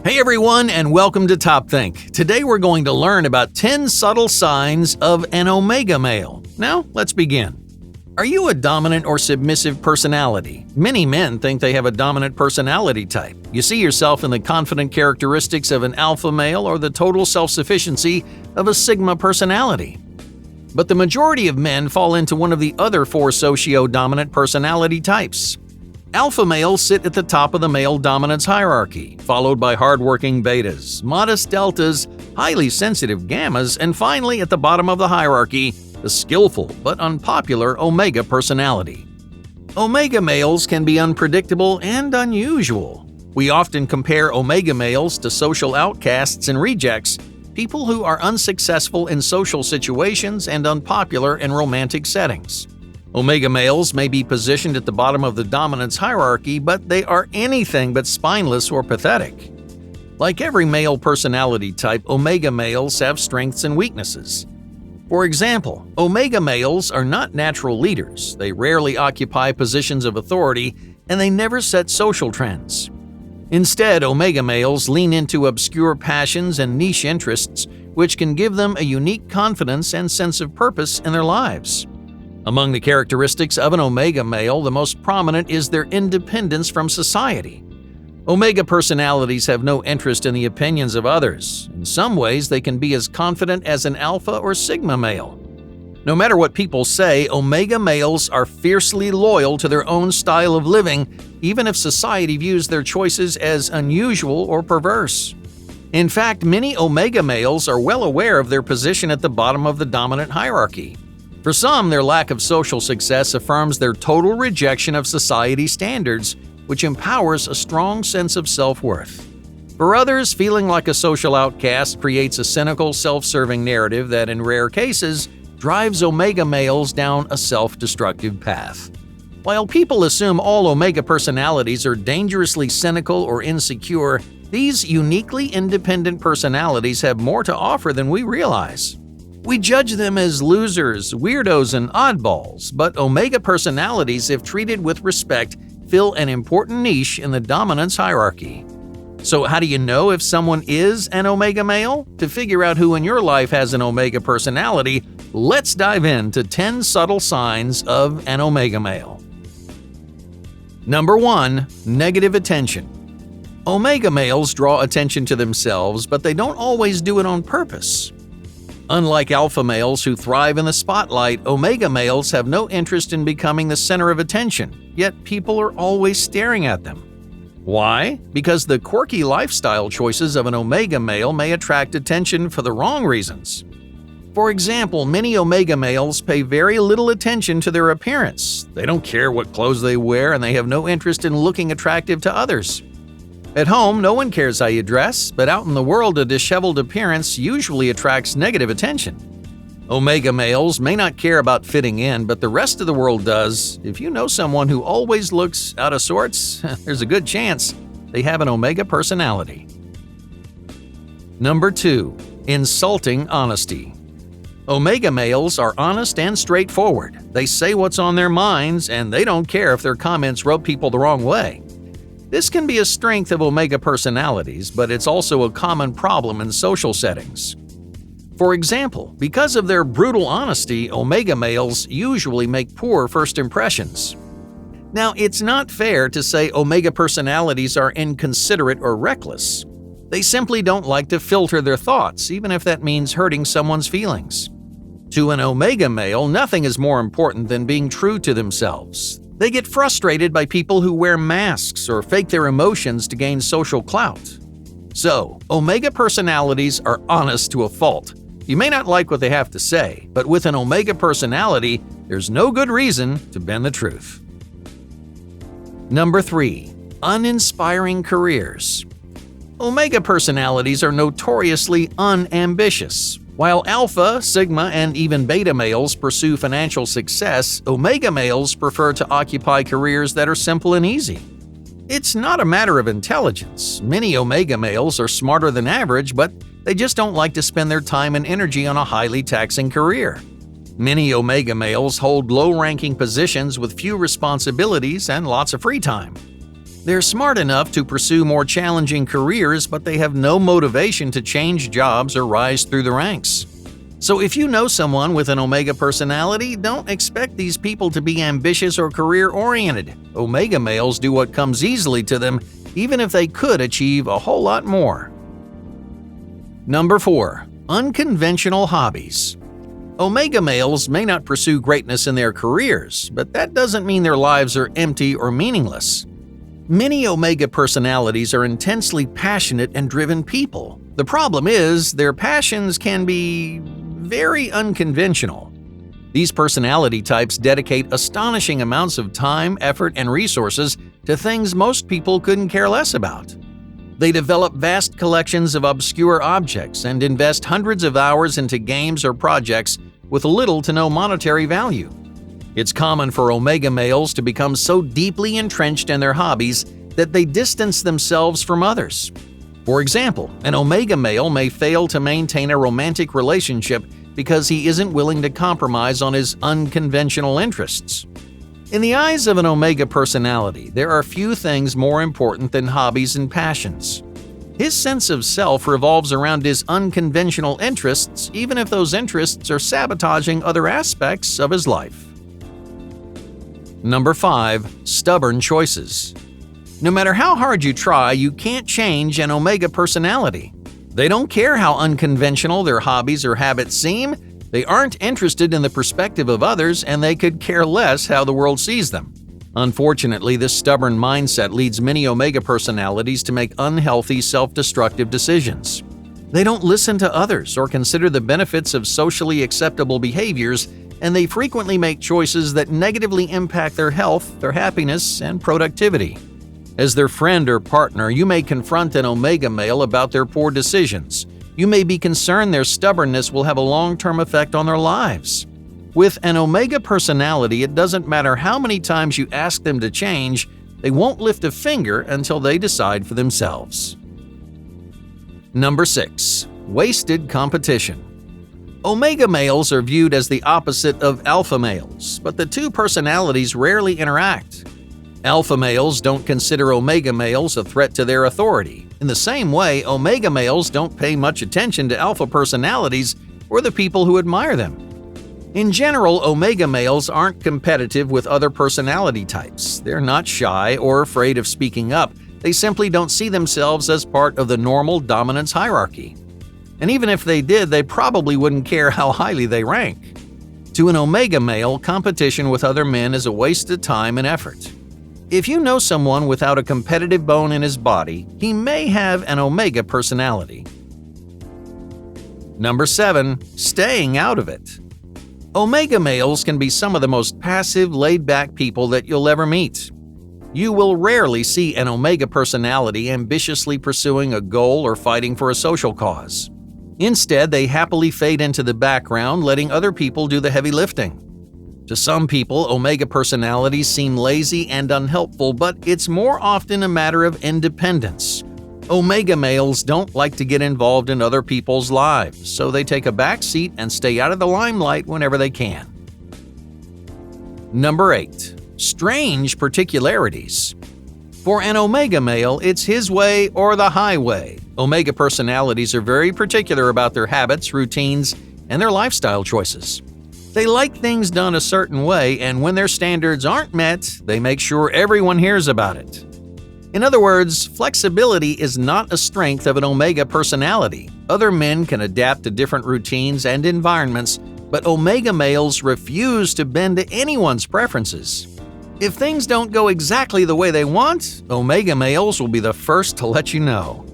Hey everyone, and welcome to Top Think. Today we're going to learn about 10 subtle signs of an omega male. Now, let's begin. Are you a dominant or submissive personality? Many men think they have a dominant personality type. You see yourself in the confident characteristics of an alpha male or the total self-sufficiency of a sigma personality. But the majority of men fall into one of the other 4 socio-dominant personality types. Alpha males sit at the top of the male dominance hierarchy, followed by hardworking betas, modest deltas, highly sensitive gammas, and finally at the bottom of the hierarchy, the skillful but unpopular omega personality. Omega males can be unpredictable and unusual. We often compare omega males to social outcasts and rejects, people who are unsuccessful in social situations and unpopular in romantic settings. Omega males may be positioned at the bottom of the dominance hierarchy, but they are anything but spineless or pathetic. Like every male personality type, omega males have strengths and weaknesses. For example, omega males are not natural leaders, they rarely occupy positions of authority, and they never set social trends. Instead, omega males lean into obscure passions and niche interests, which can give them a unique confidence and sense of purpose in their lives. Among the characteristics of an omega male, the most prominent is their independence from society. Omega personalities have no interest in the opinions of others. In some ways, they can be as confident as an alpha or sigma male. No matter what people say, omega males are fiercely loyal to their own style of living, even if society views their choices as unusual or perverse. In fact, many omega males are well aware of their position at the bottom of the dominant hierarchy. For some, their lack of social success affirms their total rejection of society standards, which empowers a strong sense of self-worth. For others, feeling like a social outcast creates a cynical, self-serving narrative that, in rare cases, drives omega males down a self-destructive path. While people assume all omega personalities are dangerously cynical or insecure, these uniquely independent personalities have more to offer than we realize. We judge them as losers, weirdos, and oddballs, but omega personalities, if treated with respect, fill an important niche in the dominance hierarchy. So how do you know if someone is an omega male? To figure out who in your life has an omega personality, let's dive into 10 subtle signs of an omega male. Number 1. Negative attention. Omega males draw attention to themselves, but they don't always do it on purpose. Unlike alpha males who thrive in the spotlight, omega males have no interest in becoming the center of attention, yet people are always staring at them. Why? Because the quirky lifestyle choices of an omega male may attract attention for the wrong reasons. For example, many omega males pay very little attention to their appearance. They don't care what clothes they wear, and they have no interest in looking attractive to others. At home, no one cares how you dress, but out in the world, a disheveled appearance usually attracts negative attention. Omega males may not care about fitting in, but the rest of the world does. If you know someone who always looks out of sorts, there's a good chance they have an omega personality. Number 2. Insulting honesty. Omega males are honest and straightforward. They say what's on their minds, and they don't care if their comments rub people the wrong way. This can be a strength of omega personalities, but it's also a common problem in social settings. For example, because of their brutal honesty, omega males usually make poor first impressions. Now, it's not fair to say omega personalities are inconsiderate or reckless. They simply don't like to filter their thoughts, even if that means hurting someone's feelings. To an omega male, nothing is more important than being true to themselves. They get frustrated by people who wear masks or fake their emotions to gain social clout. So, omega personalities are honest to a fault. You may not like what they have to say, but with an omega personality, there's no good reason to bend the truth. Number 3. Uninspiring careers. Omega personalities are notoriously unambitious. While alpha, sigma, and even beta males pursue financial success, omega males prefer to occupy careers that are simple and easy. It's not a matter of intelligence. Many omega males are smarter than average, but they just don't like to spend their time and energy on a highly taxing career. Many omega males hold low-ranking positions with few responsibilities and lots of free time. They're smart enough to pursue more challenging careers, but they have no motivation to change jobs or rise through the ranks. So if you know someone with an Omega personality, don't expect these people to be ambitious or career-oriented. Omega males do what comes easily to them, even if they could achieve a whole lot more. Number 4. Unconventional hobbies. Omega males may not pursue greatness in their careers, but that doesn't mean their lives are empty or meaningless. Many Omega personalities are intensely passionate and driven people. The problem is, their passions can be very unconventional. These personality types dedicate astonishing amounts of time, effort, and resources to things most people couldn't care less about. They develop vast collections of obscure objects and invest hundreds of hours into games or projects with little to no monetary value. It's common for Omega males to become so deeply entrenched in their hobbies that they distance themselves from others. For example, an Omega male may fail to maintain a romantic relationship because he isn't willing to compromise on his unconventional interests. In the eyes of an Omega personality, there are few things more important than hobbies and passions. His sense of self revolves around his unconventional interests, even if those interests are sabotaging other aspects of his life. Number 5. Stubborn choices. No matter how hard you try, you can't change an Omega personality. They don't care how unconventional their hobbies or habits seem, they aren't interested in the perspective of others, and they could care less how the world sees them. Unfortunately, this stubborn mindset leads many Omega personalities to make unhealthy, self-destructive decisions. They don't listen to others or consider the benefits of socially acceptable behaviors, and they frequently make choices that negatively impact their health, their happiness, and productivity. As their friend or partner, you may confront an Omega male about their poor decisions. You may be concerned their stubbornness will have a long-term effect on their lives. With an Omega personality, it doesn't matter how many times you ask them to change, they won't lift a finger until they decide for themselves. Number 6. Wasted competition. Omega males are viewed as the opposite of alpha males, but the two personalities rarely interact. Alpha males don't consider Omega males a threat to their authority. In the same way, Omega males don't pay much attention to alpha personalities or the people who admire them. In general, Omega males aren't competitive with other personality types. They're not shy or afraid of speaking up. They simply don't see themselves as part of the normal dominance hierarchy. And even if they did, they probably wouldn't care how highly they rank. To an Omega male, competition with other men is a waste of time and effort. If you know someone without a competitive bone in his body, he may have an Omega personality. Number 7. Staying out of it. Omega males can be some of the most passive, laid-back people that you'll ever meet. You will rarely see an Omega personality ambitiously pursuing a goal or fighting for a social cause. Instead, they happily fade into the background, letting other people do the heavy lifting. To some people, Omega personalities seem lazy and unhelpful, but it's more often a matter of independence. Omega males don't like to get involved in other people's lives, so they take a back seat and stay out of the limelight whenever they can. Number 8. Strange particularities. For an Omega male, it's his way or the highway. Omega personalities are very particular about their habits, routines, and their lifestyle choices. They like things done a certain way, and when their standards aren't met, they make sure everyone hears about it. In other words, flexibility is not a strength of an Omega personality. Other men can adapt to different routines and environments, but Omega males refuse to bend to anyone's preferences. If things don't go exactly the way they want, Omega males will be the first to let you know.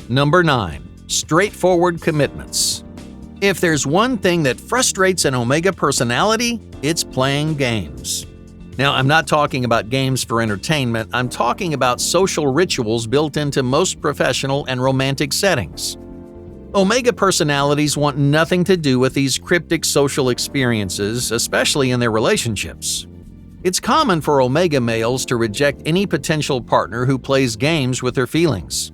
Number 9. Straightforward commitments. If there's one thing that frustrates an Omega personality, it's playing games. Now, I'm not talking about games for entertainment, I'm talking about social rituals built into most professional and romantic settings. Omega personalities want nothing to do with these cryptic social experiences, especially in their relationships. It's common for Omega males to reject any potential partner who plays games with their feelings.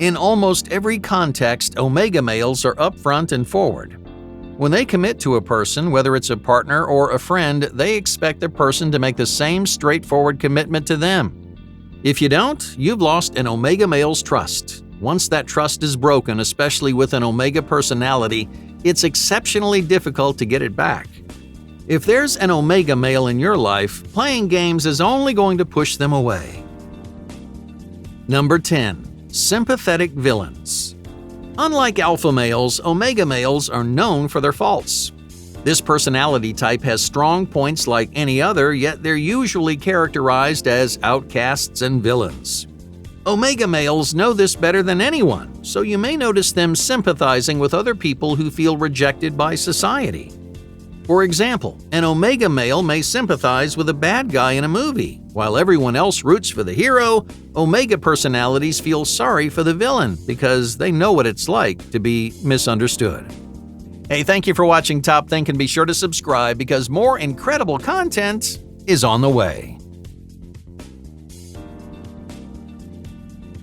In almost every context, Omega males are upfront and forward. When they commit to a person, whether it's a partner or a friend, they expect the person to make the same straightforward commitment to them. If you don't, you've lost an Omega male's trust. Once that trust is broken, especially with an Omega personality, it's exceptionally difficult to get it back. If there's an Omega male in your life, playing games is only going to push them away. Number 10. Sympathetic villains. Unlike alpha males, Omega males are known for their faults. This personality type has strong points like any other, yet they're usually characterized as outcasts and villains. Omega males know this better than anyone, so you may notice them sympathizing with other people who feel rejected by society. For example, an Omega male may sympathize with a bad guy in a movie. While everyone else roots for the hero, Omega personalities feel sorry for the villain because they know what it's like to be misunderstood. Hey, thank you for watching Top Think, and be sure to subscribe because more incredible content is on the way.